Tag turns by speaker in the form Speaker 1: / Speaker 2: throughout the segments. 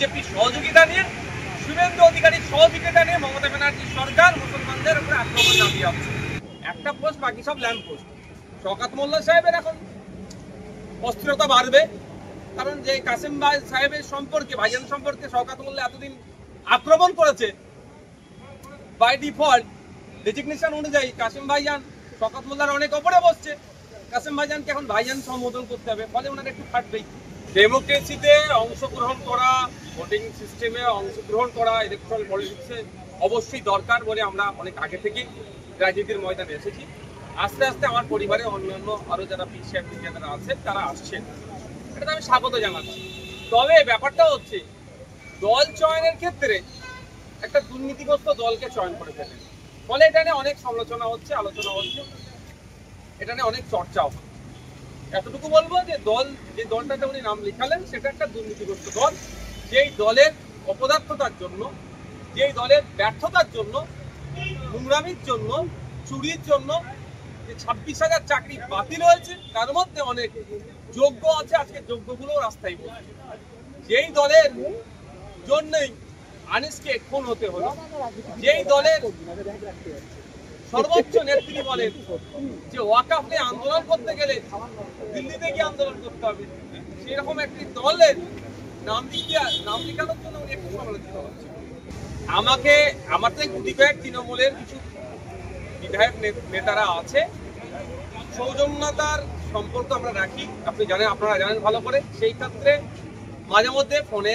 Speaker 1: বিজেপির সহযোগিতা নিয়ে, শুভেন্দু অধিকারীর সহযোগিতা নিয়ে মমতা ব্যানার্জির সরকার মুসলমানদের উপরে আক্রমণ চালিয়ে যাচ্ছে। একটা পোস্ট, বাকি সব ল্যাম্প পোস্ট। শওকত মোল্লা সাহেবের এখন অস্থিরতা বাড়বে, কারণ যে কাসেম ভাই সাহেবের সম্পর্কে, ভাইজান সম্পর্কে শওকত মোল্লা এতদিন আক্রমণ করেছে, বাই ডিফল্ট ডেজিগনেশন অনুযায়ী কাসেম ভাইজান শওকত মোল্লার অনেক ওপরে বসছে। কাসেম ভাইজানকে এখন ভাইজান সম্বোধন করতে হবে, ফলে ওনার একটু ফাটবেই। ডেমোক্রেসিতে অংশগ্রহণ করা, ভোটিং সিস্টেমে অংশগ্রহণ করা, ইলেকট্রাল পলিটিক্সে অবশ্যই দরকার বলে আমরা অনেক আগে থেকেই রাজনীতির ময়দানে এসেছি। আস্তে আস্তে আমার পরিবারে অন্যান্য আরও যারা পিছিয়ে যারা আছেন তারা আসছেন, এটা আমি স্বাগত জানাচ্ছি। তবে ব্যাপারটা হচ্ছে দল চয়নের ক্ষেত্রে একটা দুর্নীতিগ্রস্ত দলকে চয়ন করে ফেলে, ফলে এটা নিয়ে অনেক সমালোচনা হচ্ছে, আলোচনা হচ্ছে, এটা নিয়ে অনেক চর্চাও হচ্ছে। এতটুকু বলবো যে যে দলটাতে উনি নাম লিখালেন সেটা একটা দুর্নীতিগ্রস্ত দল, যেই দলের অপদার্থতার জন্য, যেই দলের ব্যর্থতার জন্য, নোংরামির জন্য, চুরির জন্য যে 26,000 চাকরি বাতিল হয়েছে, তার মধ্যে অনেক যোগ্য আছে, আজকে যোগ্যগুলো রাস্তায় বসছে। যেই দলের জন্যই আনিসকে খুন হতে হলো, যেই দলের সর্বোচ্চ নেত্রী বলেন যে ওয়াকাফ নিয়ে আন্দোলন করতে গেলে দিল্লিতে গিয়ে আন্দোলন করতে হবে, সেরকম একটি দলের নাম লিখানোর জন্য উনি একটু সমালোচিত হচ্ছে। আমার থেকে গুটি কয়েক তৃণমূলের কিছু বিধায়ক নেতারা আছে, সৌজন্যতার সম্পর্ক আমরা রাখি, আপনারা জানেন ভালো করে। সেই ক্ষেত্রে মাঝে মধ্যে ফোনে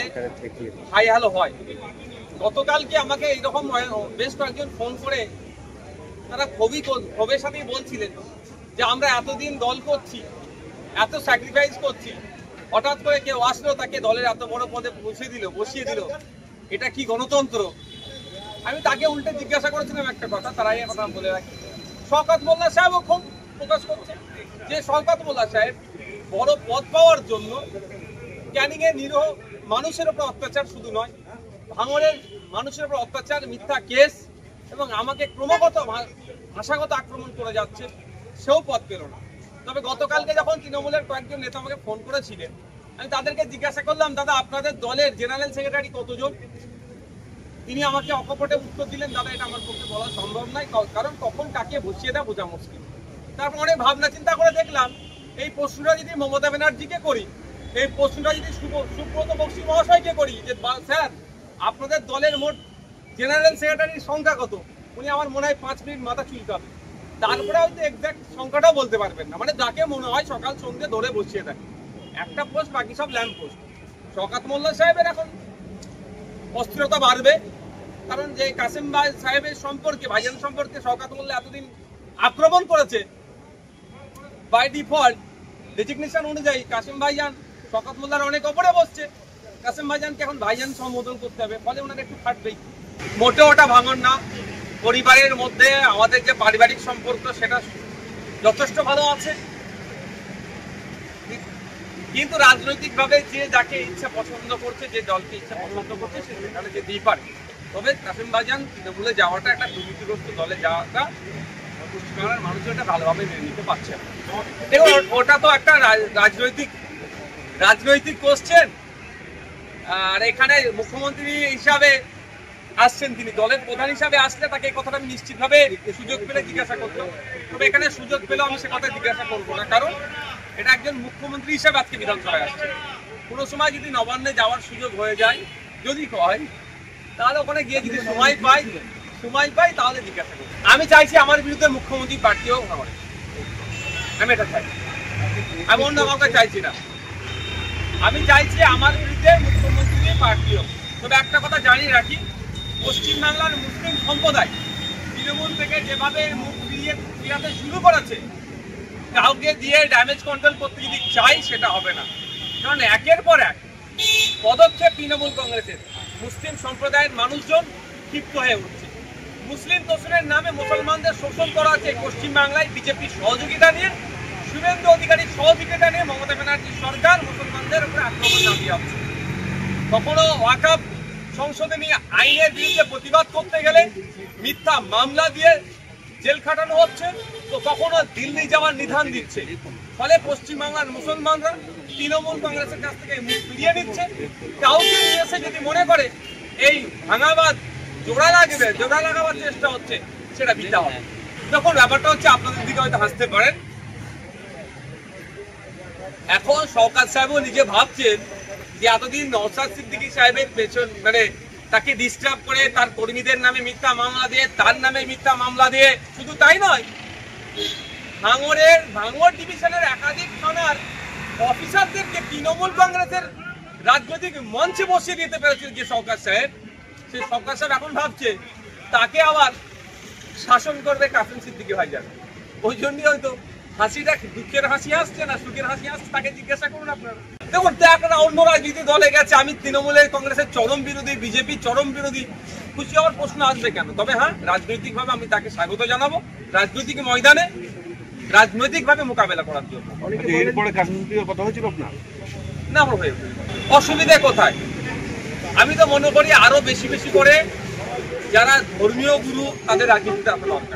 Speaker 1: হাই হ্যালো হয়। গতকালকে আমাকে এইরকম বেশ কয়েকজন ফোন করে তারা ক্ষোভের সাথেই বলছিলেন যে আমরা এতদিন দল করছি, এত স্যাক্রিফাইস করছি, হঠাৎ করে কেউ আসলো তাকে দলের এত বড় পদে বসিয়ে দিল, এটা কি গণতন্ত্র? আমি তাকে উল্টে জিজ্ঞাসা করেছিলাম একটা কথা, তারাই কথা বলে রাখি। শওকত মোল্লা সাহেবও খুব প্রকাশ করছে যে শওকত মোল্লা সাহেব বড় পদ পাওয়ার জন্য ক্যানিংয়ে নিরীহ মানুষের উপর অত্যাচার শুধু নয়, ভাঙড়ের মানুষের উপর অত্যাচার, মিথ্যা কেস এবং আমাকে ক্রমাগত ভাষাগত আক্রমণ করে যাচ্ছে, সেও পদ পেল না। তবে গতকালকে যখন তৃণমূলের কয়েকজন নেতা আমাকে ফোন করেছিলেন, আমি তাদেরকে জিজ্ঞাসা করলাম, দাদা আপনাদের দলের জেনারেল সেক্রেটারি কতজন? তিনি আমাকে অকপটে উত্তর দিলেন, দাদা এটা আমার পক্ষে বলা সম্ভব নয়, কারণ কখন কাকে বসিয়ে দেওয়া বোঝা মুশকিল। তারপর অনেক ভাবনা চিন্তা করে দেখলাম এই প্রশ্নটা যদি মমতা ব্যানার্জিকে করি, এই প্রশ্নটা যদি সুব্রত বক্সী মহাশয়কে করি যে স্যার আপনাদের দলের মোট জেনারেল সেক্রেটারির সংখ্যা কত, উনি আমার মনে হয় 5 মিনিট মাথা চুলকাবে, তারপরে হয়তো এক্সাক্ট সংখ্যাটাও বলতে পারবেন না। মানে যাকে মনে হয় সকাল সন্ধ্যে ধরে বসিয়ে দেয়। একটা পোস্ট, বাকি সব ল্যাম্প পোস্ট। শওকত মোল্লা সাহেবের এখন অস্থিরতা বাড়বে, কারণ যে কাসেম ভাই সাহেবের সম্পর্কে, ভাইজান সম্পর্কে শওকত মোল্লা এতদিন আক্রমণ করেছে, বাই ডিফল্ট ডেজিগনেশন অনুযায়ী কাসেম ভাইজান শওকত মোল্লার অনেক ওপরে বসছে। কাসেম ভাইজানকে এখন ভাইজান সম্বোধন করতে হবে, ফলে ওনার একটু ফাটবেই। মোটেও ওটা ভাঙন না। পরিবারের মধ্যে আমাদের যে পারিবারিক সম্পর্ক সেটা যথেষ্ট ভালো আছে, কিন্তু রাজনৈতিকভাবে যে যাকে ইচ্ছা পছন্দ করছে, যে দলকে ইচ্ছা পছন্দ করছে, সে সেখানে যেতেই পারে। তবে কাসেম ভাইজান তৃণমূলে যাওয়াটা, একটা দুর্নীতিগ্রস্ত দলে যাওয়াটা পশ্চিমবাংলার মানুষ এটা ভালোভাবে মেনে নিতে পারছে না। দেখুন ওটা তো একটা রাজনৈতিক কোশ্চেন, আর এখানে মুখ্যমন্ত্রী হিসাবে আসছেন, তিনি দলের প্রধান হিসাবে আসলে তাকে এই কথাটা আমি নিশ্চিতভাবে সুযোগ পেলে জিজ্ঞাসা করতাম। তবে এখানে সুযোগ পেলেও আমি সে কথা জিজ্ঞাসা করবো না, কারণ এটা একজন মুখ্যমন্ত্রী হিসাবে আজকে বিধানসভায় আসছে। কোনো সময় যদি নবান্নে যাওয়ার সুযোগ হয়ে যায়, যদি হয়, তাহলে ওখানে গিয়ে যদি সময় পাই তাহলে জিজ্ঞাসা করবো। আমি চাইছি আমার বিরুদ্ধে মুখ্যমন্ত্রী প্রার্থীও হয়, আমি এটা চাই। আমি অন্য কাউকে চাইছি না, আমি চাইছি আমার বিরুদ্ধে মুখ্যমন্ত্রী প্রার্থীও। তবে একটা কথা জানিয়ে রাখি, পশ্চিমবাংলার মুসলিম সম্প্রদায় তৃণমূল থেকে যেভাবে মুখ ফিরাতে শুরু করেছে, কাউকে দিয়ে ড্যামেজ কন্ট্রোল করতে যদি চাই সেটা হবে না। কারণ একের পর এক পদক্ষেপ তৃণমূল কংগ্রেসের, মুসলিম সম্প্রদায়ের মানুষজন ক্ষিপ্ত হয়ে উঠছে। মুসলিম তোষণের নামে মুসলমানদের শোষণ করা হচ্ছে পশ্চিমবাংলায় বিজেপির সহযোগিতা নিয়ে, শুভেন্দু অধিকারীর সহযোগিতা নিয়ে মমতা ব্যানার্জির সরকার মুসলমানদের উপরে আক্রমণ চালিয়ে যাচ্ছে। কখনো ওয়াকফ সংশোধনী আইনের বিরুদ্ধে প্রতিবাদ করতে গেলে মিথ্যা মামলা দিয়ে জেল খাটানো হচ্ছে, তো কখনো দিল্লি যাওয়ার নিধান দিচ্ছে। ফলে পশ্চিমবাংলার মুসলমানরা তৃণমূল কংগ্রেসের কাছ থেকে মুখ ফিরিয়ে নিচ্ছে। কাউকে নিয়ে এসে যদি মনে করে এই ভাঙাবাদ জোড়া লাগাবার চেষ্টা হচ্ছে, সেটা বিটা হবে। তখন ব্যাপারটা হচ্ছে, আপনাদের দিকে হয়তো হাসতে পারেন, এখন শওকত সাহেবও নিজে ভাবছেন যে এতদিন নওশাদ সিদ্দিকী সাহেবের পেছন মানে তাকে ডিস্টার্ব করে তার কর্মীদের নামে মিথ্যা মামলা দিয়ে, তার নামে মিথ্যা মামলা দিয়ে, শুধু তাই নয়, ভাঙড় ডিভিশনের একাধিক থানার অফিসারদেরকে তৃণমূল কংগ্রেসের রাজনৈতিক মঞ্চে বসিয়ে দিতে পেরেছিল যে শওকত সাহেব, সেই শওকত সাহেব এখন ভাবছে তাকে আবার শাসন করবে কাসেম সিদ্দিকী ভাইজান। ওই জন্যই হয়তো হাসিটা দুঃখের হাসি আসছে না সুখের হাসি আসছে, তাকে জিজ্ঞাসা করুন আপনারা। দেখুন, একটা অন্য রাজনীতি দলে গেছে, আমি তৃণমূলের কংগ্রেসের চরম বিরোধী, বিজেপি চরম বিরোধী, খুশি হওয়ার প্রশ্ন আসবে কেন? তবে হ্যাঁ, রাজনৈতিকভাবে আমি তাকে স্বাগত জানাবো, রাজনৈতিক ময়দানে রাজনৈতিকভাবে মোকাবেলা করার জন্য।
Speaker 2: এরপরে কাশ্মীরের কথা হয়েছিল আপনার?
Speaker 1: না, আমার হয়ে অসুবিধা কোথায়? আমি তো মনে করি আরো বেশি বেশি করে যারা ধর্মীয় গুরু তাদের রাজনীতিতে আসা দরকার।